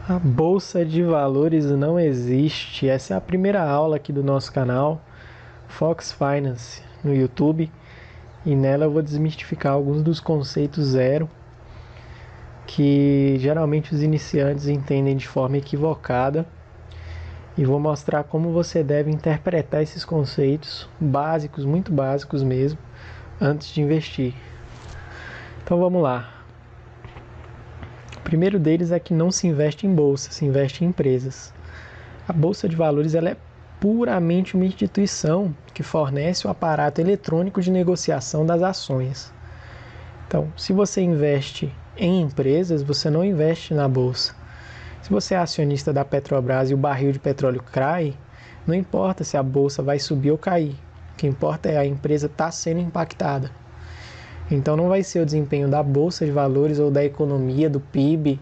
A bolsa de valores não existe. Essa é a primeira aula aqui do nosso canal, Fox Finance, no YouTube. E nela eu vou desmistificar alguns dos conceitos zero que geralmente os iniciantes entendem de forma equivocada. E vou mostrar como você deve interpretar esses conceitos básicos, muito básicos mesmo, antes de investir. Então vamos lá. O primeiro deles é que não se investe em bolsa, se investe em empresas. A Bolsa de Valores ela é puramente uma instituição que fornece o aparato eletrônico de negociação das ações. Então, se você investe em empresas, você não investe na bolsa. Se você é acionista da Petrobras e o barril de petróleo cai, não importa se a bolsa vai subir ou cair. O que importa é a empresa estar sendo impactada. Então não vai ser o desempenho da Bolsa de Valores ou da economia, do PIB,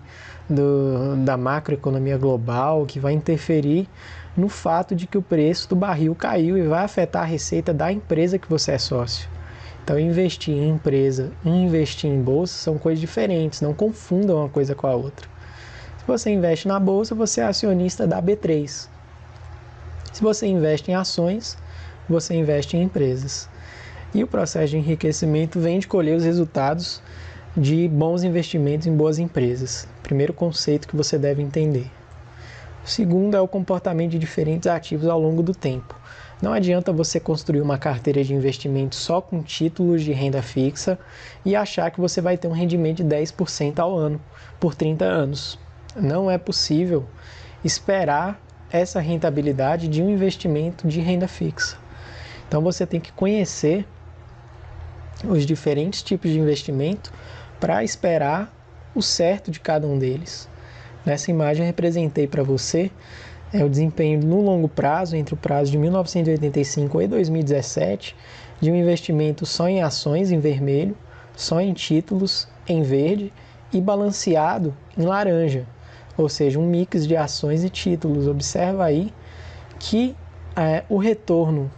da macroeconomia global que vai interferir no fato de que o preço do barril caiu e vai afetar a receita da empresa que você é sócio. Então investir em empresa e investir em bolsa são coisas diferentes, não confundam uma coisa com a outra. Se você investe na bolsa, você é acionista da B3. Se você investe em ações, você investe em empresas. E o processo de enriquecimento vem de colher os resultados de bons investimentos em boas empresas. Primeiro conceito que você deve entender. O segundo é o comportamento de diferentes ativos ao longo do tempo. Não adianta você construir uma carteira de investimento só com títulos de renda fixa e achar que você vai ter um rendimento de 10% ao ano por 30 anos. Não é possível esperar essa rentabilidade de um investimento de renda fixa. Então você tem que conhecer os diferentes tipos de investimento para esperar o certo de cada um deles. Nessa imagem eu representei para você o desempenho no longo prazo, entre o prazo de 1985 e 2017, de um investimento só em ações em vermelho, só em títulos em verde e balanceado em laranja, ou seja, um mix de ações e títulos. Observa aí que o retorno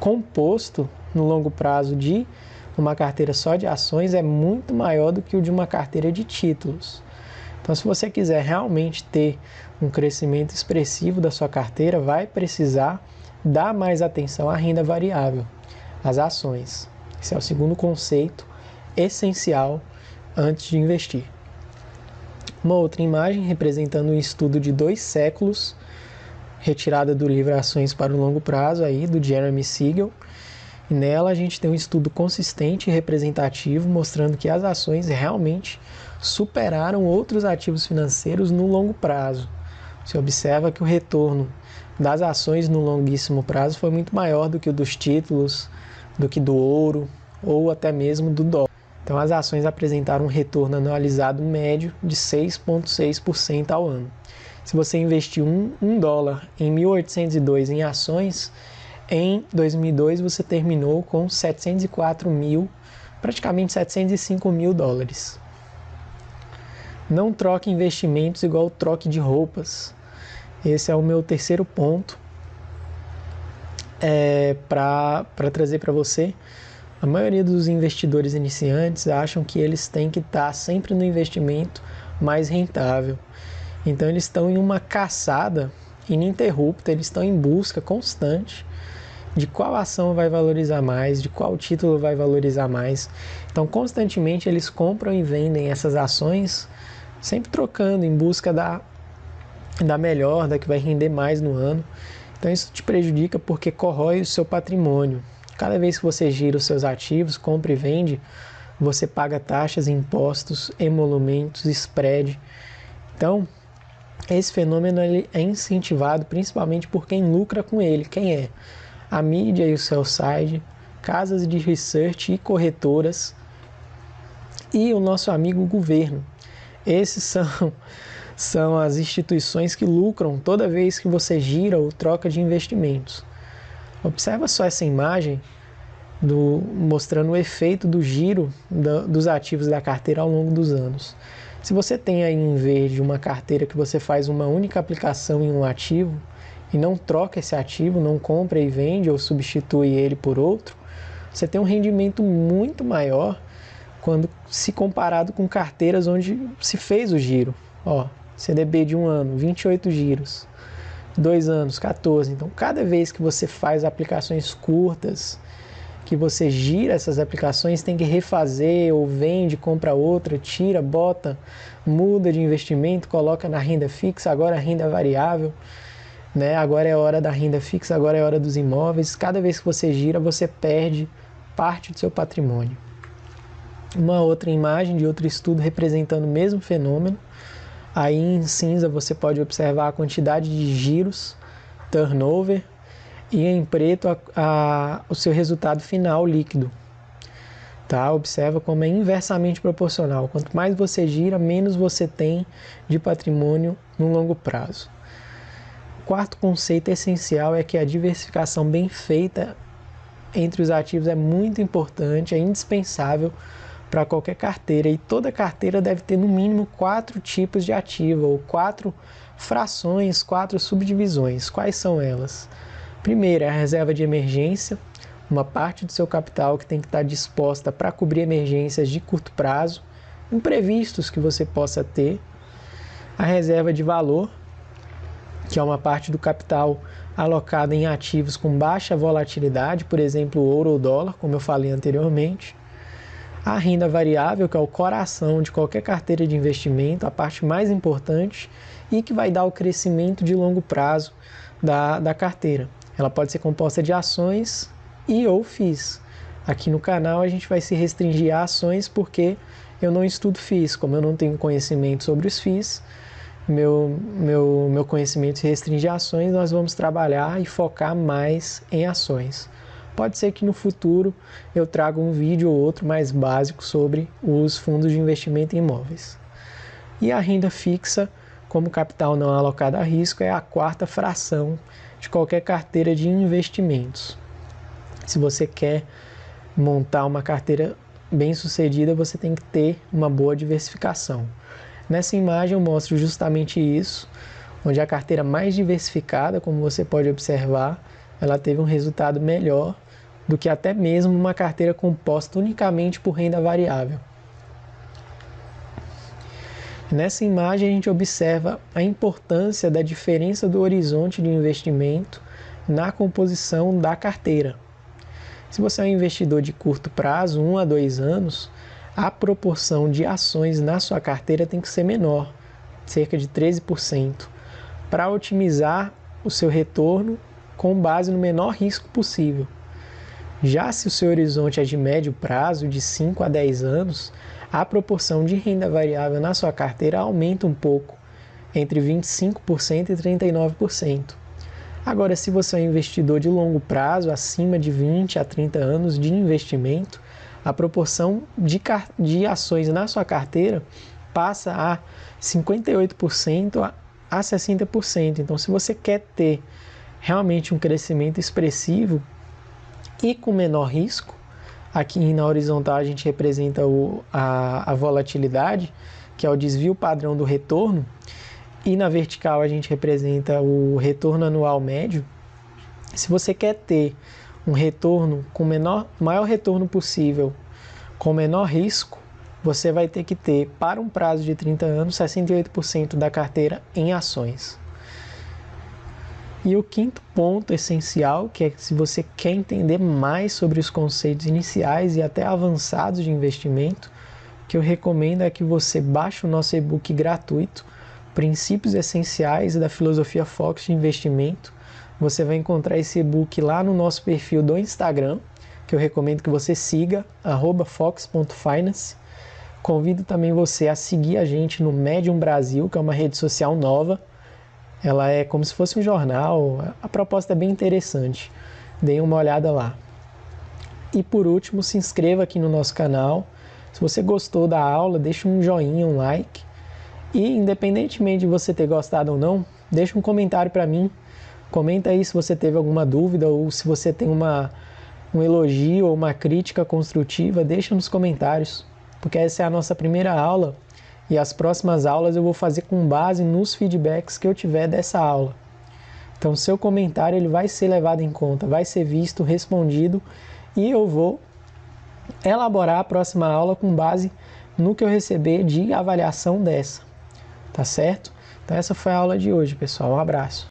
composto no longo prazo de uma carteira só de ações é muito maior do que o de uma carteira de títulos. Então, se você quiser realmente ter um crescimento expressivo da sua carteira, vai precisar dar mais atenção à renda variável, às ações. Esse é o segundo conceito essencial antes de investir. Uma outra imagem representando um estudo de 2 séculos, retirada do livro Ações para o Longo Prazo, aí, do Jeremy Siegel. E nela a gente tem um estudo consistente e representativo mostrando que as ações realmente superaram outros ativos financeiros no longo prazo. Você observa que o retorno das ações no longuíssimo prazo foi muito maior do que o dos títulos, do que do ouro ou até mesmo do dólar. Então as ações apresentaram um retorno anualizado médio de 6,6% ao ano. Se você investir um dólar em 1802 em ações, em 2002 você terminou com 704 mil, praticamente 705 mil dólares. Não troque investimentos igual troque de roupas. Esse é o meu terceiro ponto para trazer para você. A maioria dos investidores iniciantes acham que eles têm que estar sempre no investimento mais rentável. Então eles estão em uma caçada ininterrupta, eles estão em busca constante de qual ação vai valorizar mais, de qual título vai valorizar mais. Então constantemente eles compram e vendem essas ações, sempre trocando em busca da melhor, da que vai render mais no ano. Então isso te prejudica porque corrói o seu patrimônio. Cada vez que você gira os seus ativos, compra e vende, você paga taxas, impostos, emolumentos, spread. Então, esse fenômeno ele é incentivado principalmente por quem lucra com ele. Quem é? A mídia e o sell side, casas de research e corretoras e o nosso amigo governo. Esses são as instituições que lucram toda vez que você gira ou troca de investimentos. Observa só essa imagem mostrando o efeito do giro dos ativos da carteira ao longo dos anos. Se você tem aí em verde uma carteira que você faz uma única aplicação em um ativo e não troca esse ativo, não compra e vende ou substitui ele por outro, você tem um rendimento muito maior quando se comparado com carteiras onde se fez o giro. CDB de 1 ano, 28 giros. 2 anos, 14. Então, cada vez que você faz aplicações curtas, que você gira essas aplicações, tem que refazer, ou vende, compra outra, tira, bota, muda de investimento, coloca na renda fixa, agora a renda variável, né? Agora é a hora da renda fixa, agora é a hora dos imóveis. Cada vez que você gira, você perde parte do seu patrimônio. Uma outra imagem de outro estudo representando o mesmo fenômeno. Aí em cinza você pode observar a quantidade de giros, turnover, e em preto o seu resultado final líquido. Tá? Observa como é inversamente proporcional. Quanto mais você gira, menos você tem de patrimônio no longo prazo. O quarto conceito essencial é que a diversificação bem feita entre os ativos é muito importante, é indispensável para qualquer carteira, e toda carteira deve ter no mínimo 4 tipos de ativo, ou 4 frações, 4 subdivisões. Quais são elas? Primeiro é a reserva de emergência, uma parte do seu capital que tem que estar disposta para cobrir emergências de curto prazo, imprevistos que você possa ter. A reserva de valor, que é uma parte do capital alocada em ativos com baixa volatilidade, por exemplo, ouro ou dólar, como eu falei anteriormente. A renda variável, que é o coração de qualquer carteira de investimento, a parte mais importante e que vai dar o crescimento de longo prazo da carteira. Ela pode ser composta de ações e ou FIIs. Aqui no canal a gente vai se restringir a ações porque eu não estudo FIIs. Como eu não tenho conhecimento sobre os FIIs, meu conhecimento se restringe a ações, nós vamos trabalhar e focar mais em ações. Pode ser que no futuro eu traga um vídeo ou outro mais básico sobre os fundos de investimento em imóveis. E a renda fixa, como capital não alocado a risco, é a quarta fração de qualquer carteira de investimentos. Se você quer montar uma carteira bem sucedida, você tem que ter uma boa diversificação. Nessa imagem eu mostro justamente isso, onde a carteira mais diversificada, como você pode observar, ela teve um resultado melhor do que até mesmo uma carteira composta unicamente por renda variável. Nessa imagem a gente observa a importância da diferença do horizonte de investimento na composição da carteira. Se você é um investidor de curto prazo, 1 a 2 anos, a proporção de ações na sua carteira tem que ser menor, cerca de 13%, para otimizar o seu retorno com base no menor risco possível. Já se o seu horizonte é de médio prazo, de 5 a 10 anos, a proporção de renda variável na sua carteira aumenta um pouco, entre 25% e 39%. Agora, se você é um investidor de longo prazo, acima de 20 a 30 anos de investimento, a proporção de ações na sua carteira passa a 58% a 60%. Então, se você quer ter realmente um crescimento expressivo e com menor risco, aqui na horizontal a gente representa a volatilidade, que é o desvio padrão do retorno, e na vertical a gente representa o retorno anual médio. Se você quer ter um retorno com maior retorno possível, com menor risco, você vai ter que ter, para um prazo de 30 anos, 68% da carteira em ações. E o quinto ponto essencial, que é que se você quer entender mais sobre os conceitos iniciais e até avançados de investimento, que eu recomendo é que você baixe o nosso e-book gratuito, Princípios Essenciais da Filosofia Fox de Investimento. Você vai encontrar esse e-book lá no nosso perfil do Instagram, que eu recomendo que você siga, @fox.finance. Convido também você a seguir a gente no Medium Brasil, que é uma rede social nova. Ela é como se fosse um jornal, a proposta é bem interessante. Deem uma olhada lá. E por último, se inscreva aqui no nosso canal. Se você gostou da aula, deixa um joinha, um like. E independentemente de você ter gostado ou não, deixa um comentário para mim. Comenta aí se você teve alguma dúvida ou se você tem um elogio ou uma crítica construtiva, deixa nos comentários. Porque essa é a nossa primeira aula. E as próximas aulas eu vou fazer com base nos feedbacks que eu tiver dessa aula. Então, seu comentário ele vai ser levado em conta, vai ser visto, respondido, e eu vou elaborar a próxima aula com base no que eu receber de avaliação dessa. Tá certo? Então essa foi a aula de hoje, pessoal. Um abraço.